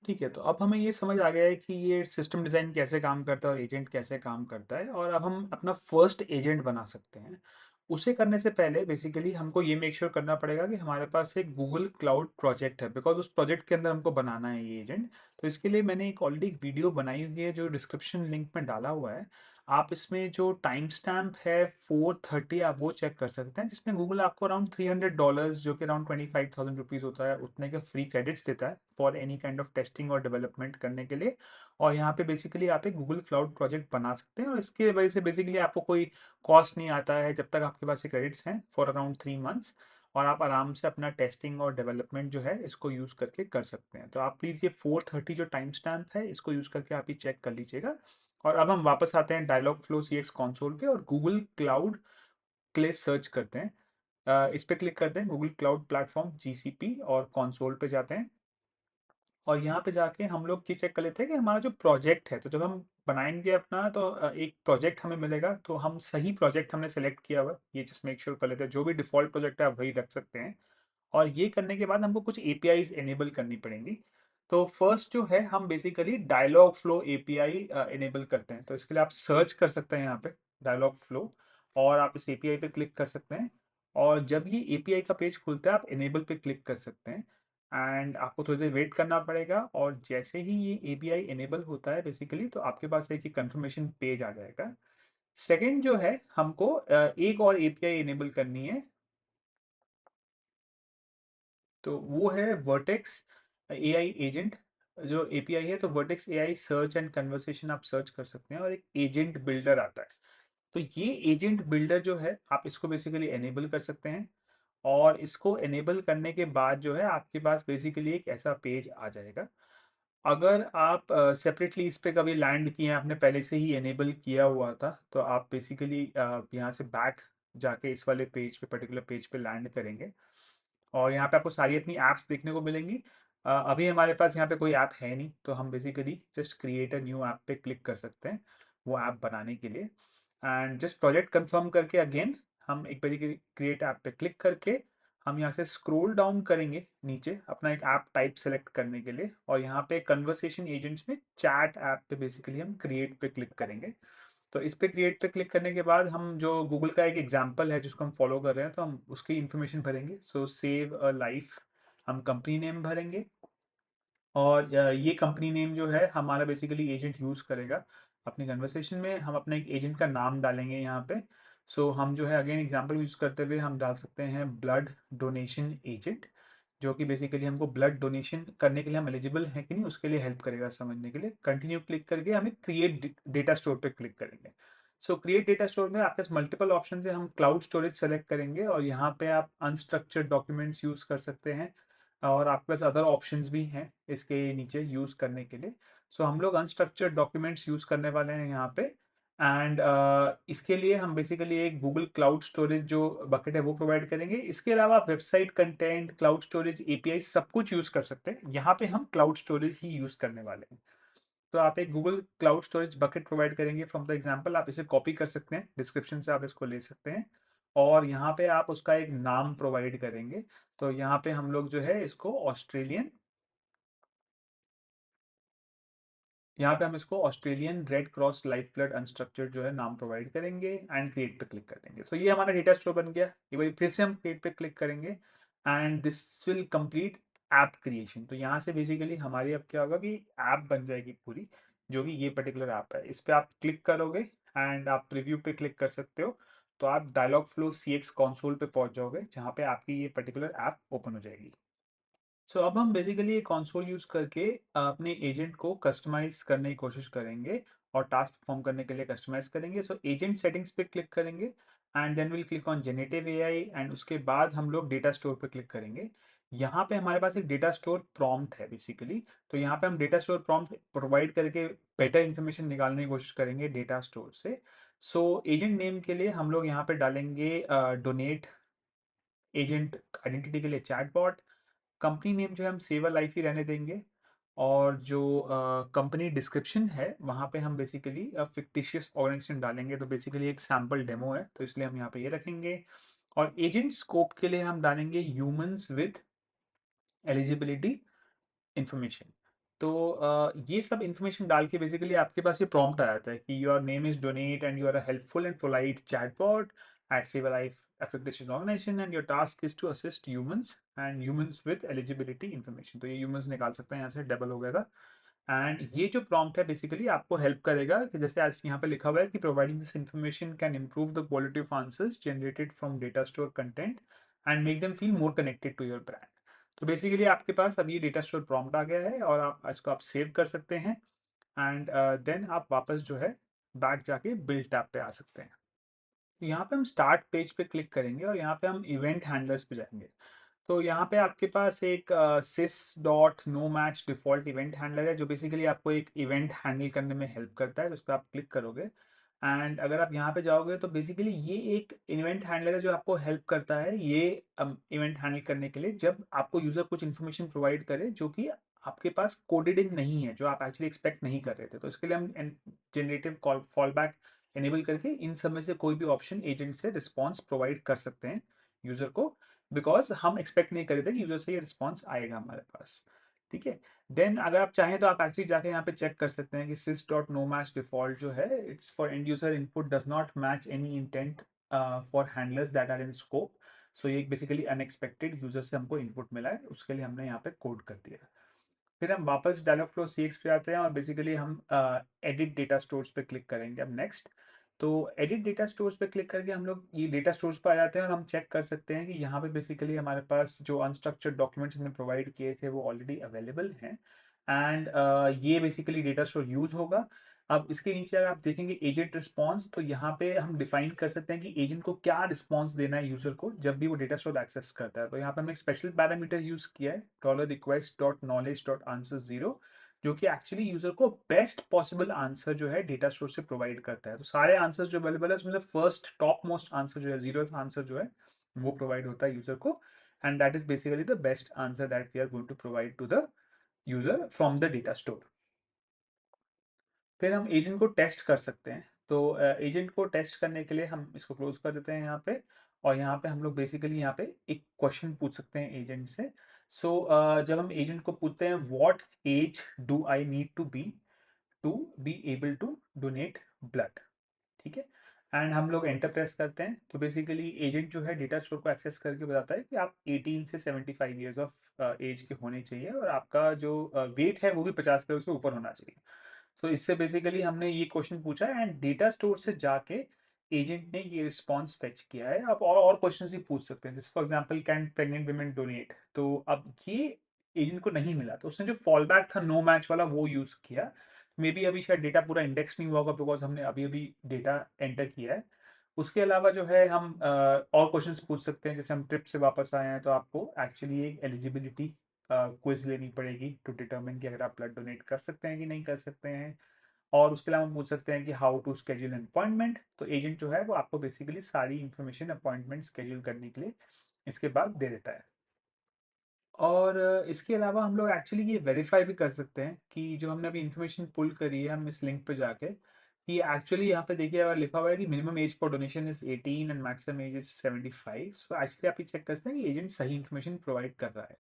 ठीक है, तो अब हमें ये समझ आ गया है कि ये सिस्टम डिज़ाइन कैसे काम करता है और एजेंट कैसे काम करता है और अब हम अपना फर्स्ट एजेंट बना सकते हैं। उसे करने से पहले बेसिकली हमको ये मेक श्योर करना पड़ेगा कि हमारे पास एक गूगल क्लाउड प्रोजेक्ट है बिकॉज़ उस प्रोजेक्ट के अंदर हमको बनाना है ये एजेंट। तो इसके लिए मैंने एक ऑलरेडी एक वीडियो बनाई हुई है जो डिस्क्रिप्शन लिंक में डाला हुआ है। आप इसमें जो टाइम स्टैम्प है 4:30 आप वो चेक कर सकते हैं जिसमें गूगल आपको अराउंड $300 जो कि अराउंड 25,000 रुपीज़ होता है उतने के फ्री क्रेडिट्स देता है for any kind of testing और डेवलपमेंट करने के लिए। और यहाँ पे बेसिकली आप एक गूगल क्लाउड प्रोजेक्ट बना सकते हैं और इसकी वजह से बेसिकली आपको कोई कॉस्ट नहीं आता है जब तक आपके पास ये क्रेडिट्स हैं फॉर अराउंड 3 मंथ्स। और आप आराम से अपना टेस्टिंग और डेवलपमेंट जो है इसको यूज़ करके कर सकते हैं। तो आप प्लीज़ ये 4:30 जो टाइम स्टैम्प है इसको यूज़ करके आप ये चेक कर लीजिएगा। और अब हम वापस आते हैं डायलॉग फ्लो सीएक्स कंसोल पे और गूगल क्लाउड के लिए सर्च करते हैं। इस पे क्लिक करते हैं गूगल क्लाउड प्लेटफॉर्म जीसीपी और कंसोल पे जाते हैं। और यहाँ पे जाके हम लोग ये चेक कर लेते हैं कि हमारा जो प्रोजेक्ट है तो जब हम बनाएंगे अपना तो एक प्रोजेक्ट हमें मिलेगा तो हम सही प्रोजेक्ट हमने सेलेक्ट किया हुआ है ये जस्ट मेक श्योर कर लेते हैं जो भी डिफॉल्ट प्रोजेक्ट है आप वही रख सकते हैं। और ये करने के बाद हमको कुछ एपीआईज एनेबल करनी पड़ेंगी। तो फर्स्ट जो है हम basically Dialogflow API enable करते हैं तो इसके लिए आप सर्च कर सकते हैं यहाँ पे डायलॉग फ्लो और आप इस एपीआई पे क्लिक कर सकते हैं। और जब ये एपीआई का पेज खुलता है आप एनेबल पे क्लिक कर सकते हैं एंड आपको थोड़ी देर वेट करना पड़ेगा और जैसे ही ये एपीआई एनेबल होता है बेसिकली तो आपके पास एक कंफर्मेशन पेज आ जाएगा। सेकंड जो है हमको एक और एपीआई एनेबल करनी है तो वो है वर्टेक्स एआई एजेंट जो एपीआई है तो vertex AI search and conversation आप सर्च कर सकते हैं और एक एजेंट बिल्डर आता है। तो ये एजेंट बिल्डर जो है आप इसको बेसिकली एनेबल कर सकते हैं। और इसको एनेबल करने के बाद जो है आपके पास बेसिकली एक ऐसा पेज आ जाएगा। अगर आप सेपरेटली इस पे कभी लैंड किए हैं आपने पहले से ही एनेबल किया हुआ था तो आप बेसिकली यहाँ से बैक जाके इस वाले पेज पे पर्टिकुलर पेज पे लैंड करेंगे। और यहाँ पे आपको सारी अपनी ऐप्स देखने को मिलेंगी। अभी हमारे पास यहाँ पे कोई ऐप है नहीं तो हम basically just create a new app पे क्लिक कर सकते हैं वो ऐप बनाने के लिए। एंड जस्ट प्रोजेक्ट कंफर्म करके अगेन हम एक बार क्रिएट ऐप पे क्लिक करके हम यहाँ से स्क्रॉल डाउन करेंगे नीचे अपना एक ऐप टाइप सेलेक्ट करने के लिए और यहाँ पे कन्वर्सेशन एजेंट्स में चैट ऐप पे बेसिकली हम क्रिएट पे क्लिक करेंगे। तो इस पे क्रिएट पे क्लिक करने के बाद हम जो गूगल का एक एग्जांपल है जिसको हम फॉलो कर रहे हैं तो हम उसकी इन्फॉर्मेशन भरेंगे। सो सेव अ लाइफ हम कंपनी नेम भरेंगे। और ये कंपनी नेम जो है हमारा बेसिकली एजेंट यूज़ करेगा अपनी कन्वर्सेशन में हम अपने एक एजेंट का नाम डालेंगे यहाँ पे। सो हम जो है अगेन एग्जांपल यूज़ करते हुए हम डाल सकते हैं ब्लड डोनेशन एजेंट जो कि बेसिकली हमको ब्लड डोनेशन करने के लिए हम एलिजिबल हैं कि नहीं उसके लिए हेल्प करेगा समझने के लिए। कंटिन्यू क्लिक करके हमें क्रिएट डेटा स्टोर पे क्लिक करेंगे। सो क्रिएट डेटा स्टोर में आपके पास मल्टीपल ऑप्शन है हम क्लाउड स्टोरेज सेलेक्ट करेंगे और यहाँ पे आप अनस्ट्रक्चर्ड डॉक्यूमेंट्स यूज़ कर सकते हैं। और आपके पास अदर ऑप्शंस भी हैं इसके नीचे यूज़ करने के लिए। सो हम लोग अनस्ट्रक्चर्ड डॉक्यूमेंट्स यूज़ करने वाले हैं यहाँ पे। एंड इसके लिए हम बेसिकली एक गूगल क्लाउड स्टोरेज जो बकेट है वो प्रोवाइड करेंगे। इसके अलावा आप website content cloud storage API सब कुछ यूज़ कर सकते हैं। यहाँ पे हम क्लाउड स्टोरेज ही यूज़ करने वाले हैं। तो आप एक Google cloud storage bucket provide करेंगे फ्रॉम द एग्जांपल आप इसे कॉपी कर सकते हैं डिस्क्रिप्शन से आप इसको ले सकते हैं। और यहाँ पे आप उसका एक नाम प्रोवाइड करेंगे। तो यहाँ पे हम लोग जो है इसको ऑस्ट्रेलियन यहाँ पे हम इसको Australian red cross life blood unstructured जो है नाम प्रोवाइड करेंगे एंड क्रिएट पे क्लिक कर देंगे। तो ये हमारा डेटा स्टोर बन गया। एक बार फिर से हम क्रिएट पे क्लिक करेंगे and this will complete app creation. तो यहाँ से बेसिकली हमारी अब क्या होगा कि ऐप बन जाएगी पूरी जो कि ये पर्टिकुलर ऐप है। इस पर आप क्लिक करोगे एंड आप प्रीव्यू पे क्लिक कर सकते हो। तो आप डायलॉग फ्लो सीएक्स कंसोल पे पहुंच जाओगे जहाँ पे आपकी ये पर्टिकुलर ऐप ओपन हो जाएगी। सो अब हम बेसिकली ये कंसोल यूज़ करके अपने एजेंट को कस्टमाइज़ करने की कोशिश करेंगे और टास्क परफॉर्म करने के लिए कस्टमाइज़ करेंगे। सो एजेंट सेटिंग्स पे क्लिक करेंगे and then will click on generative AI and उसके बाद हम लोग डेटा स्टोर पे क्लिक करेंगे। यहाँ पे हमारे पास एक डेटा स्टोर प्रॉम्प्ट है बेसिकली। तो यहाँ पे हम डेटा स्टोर प्रॉम्प्ट प्रोवाइड करके बेटर इन्फॉर्मेशन निकालने की कोशिश करेंगे डेटा स्टोर से। सो एजेंट नेम के लिए हम लोग यहाँ पे डालेंगे डोनेट एजेंट आइडेंटिटी के लिए चैटबॉट। कंपनी नेम जो है हम सेवर लाइफ ही रहने देंगे। और जो कंपनी डिस्क्रिप्शन है वहाँ पे हम बेसिकली फिक्टिशियस ऑर्गेनाइजेशन डालेंगे। तो बेसिकली एक सैम्पल डेमो है तो इसलिए हम यहाँ पे ये रखेंगे। और एजेंट स्कोप के लिए हम डालेंगे ह्यूमंस विद एलिजिबिलिटी इंफॉर्मेशन। तो ये सब इन्फॉर्मेशन डाल के बेसिकली आपके पास ये प्रॉम्प्ट आ जाता है कि your name is Donate and you are a helpful and polite chatbot at save a life affectation organization and your task is to assist humans and humans with eligibility information. तो ये humans निकाल सकते हैं, यहाँ से double हो गया था। एंड ये जो प्रॉम्प्ट है बेसिकली आपको हेल्प करेगा कि जैसे आज यहाँ पे लिखा हुआ है कि providing this information can improve the quality of answers generated from data store content and make them feel more connected to your brand. तो बेसिकली आपके पास अब ये डेटा स्टोर प्रॉम्प्ट आ गया है और आप इसको आप सेव कर सकते हैं। एंड देन आप वापस जो है बैक जाके बिल्ड टैब पे आ सकते हैं। तो यहाँ पे हम स्टार्ट पेज पे क्लिक करेंगे और यहाँ पे हम इवेंट हैंडलर्स पे जाएंगे। तो यहाँ पे आपके पास एक sys dot no match default event handler है जो बेसिकली आपको एक इवेंट हैंडल करने में हेल्प करता है, तो उस पर आप क्लिक करोगे। एंड अगर आप यहाँ पे जाओगे तो बेसिकली ये एक इवेंट हैंडलर है जो आपको हेल्प करता है ये इवेंट हैंडल करने के लिए, जब आपको यूजर कुछ इन्फॉर्मेशन प्रोवाइड करे जो कि आपके पास कोडेड इन नहीं है, जो आप एक्चुअली एक्सपेक्ट नहीं कर रहे थे। तो इसके लिए हम generative call fall back enable करके इन सब में से कोई भी ऑप्शन एजेंट से रिस्पॉन्स प्रोवाइड कर सकते हैं यूजर को, बिकॉज हम एक्सपेक्ट नहीं कर रहे थे कि यूजर से ये रिस्पॉन्स आएगा हमारे पास। ठीक है। देन अगर आप चाहें तो आप एक्चुअली जाके यहाँ पे चेक कर सकते हैं कि sys dot no match default जो है it's for end user input does not match any intent for handlers that are in scope. So ये बेसिकली अनएक्सपेक्टेड यूजर से हमको इनपुट मिला है, उसके लिए हमने यहाँ पे कोड कर दिया। फिर हम वापस डायलॉग फ्लो सीएक्स पे आते हैं और बेसिकली हम एडिट डेटा स्टोर्स पे क्लिक करेंगे अब नेक्स्ट। तो एडिट डेटा स्टोर्स पे क्लिक करके हम लोग ये डेटा स्टोर्स पे आ जाते हैं और हम चेक कर सकते हैं कि यहाँ पे बेसिकली हमारे पास जो अनस्ट्रक्चर्ड डॉक्यूमेंट्स हमने प्रोवाइड किए थे वो ऑलरेडी अवेलेबल हैं। एंड ये बेसिकली डेटा स्टोर यूज होगा। अब इसके नीचे अगर आप देखेंगे एजेंट रिस्पॉन्स, तो यहाँ पे हम डिफाइन कर सकते हैं कि एजेंट को क्या रिस्पॉन्स देना है यूजर को जब भी वो डेटा स्टोर एक्सेस करता है। तो यहाँ पे हमने एक स्पेशल पैरामीटर यूज किया है dollar request dot knowledge dot answer zero, जो कि एक्चुअली यूजर को बेस्ट पॉसिबल आंसर जो है डेटा स्टोर से प्रोवाइड करता है। तो सारे आंसर जो अवेलेबल है उसमें से फर्स्ट टॉप मोस्ट आंसर जो है, जीरो आंसर जो है वो प्रोवाइड होता है यूजर को। And that is basically the best answer that we are going to provide to the user from the data store. फिर हम एजेंट को टेस्ट कर सकते हैं। तो एजेंट को टेस्ट करने के लिए हम इसको क्लोज कर देते हैं यहाँ पे। और यहाँ पे हम लोग बेसिकली यहाँ पे एक क्वेश्चन पूछ सकते हैं एजेंट से। सो जब हम एजेंट को पूछते हैं what age do I need to be able to donate blood. ठीक है। एंड हम लोग एंटर प्रेस करते हैं तो बेसिकली एजेंट जो है डेटा स्टोर को एक्सेस करके बताता है कि आप 18 से 75 ईयर्स ऑफ एज के होने चाहिए और आपका जो वेट है वो भी 50 किलो से ऊपर होना चाहिए। तो इससे बेसिकली हमने ये क्वेश्चन पूछा है एंड डेटा स्टोर से जाके एजेंट ने ये रिस्पॉन्स फेच किया है। आप और क्वेश्चन ही पूछ सकते हैं, जैसे for example can pregnant women donate. तो अब ये एजेंट को नहीं मिला तो उसने जो फॉल बैक था नो मैच वाला वो यूज किया। मे बी अभी शायद डेटा पूरा इंडेक्स नहीं हुआ होगा बिकॉज हमने अभी अभी डेटा एंटर किया है। उसके अलावा जो है हम और क्वेश्चंस पूछ सकते हैं, जैसे हम ट्रिप से वापस आए हैं तो आपको एक्चुअली एक एलिजिबिलिटी क्विज लेनी पड़ेगी टू डिटरमिन कि अगर आप ब्लड डोनेट कर सकते हैं कि नहीं कर सकते हैं। और उसके अलावा हम पूछ सकते हैं कि how to schedule an appointment. तो एजेंट जो है वो आपको बेसिकली सारी इंफॉर्मेशन अपॉइंटमेंट स्केड्यूल करने के लिए इसके बाद दे देता है। और इसके अलावा हम लोग एक्चुअली ये वेरीफाई भी कर सकते हैं कि जो हमने अभी इंफॉर्मेशन पुल करी है हम इस लिंक पे जाके, कि एक्चुअली यहाँ पे देखिए अगर लिखा हुआ है कि minimum age for donation is 18 and maximum age is 75। So actually आप ये चेक कर सकते हैं कि एजेंट सही इंफॉर्मेशन प्रोवाइड कर रहा है।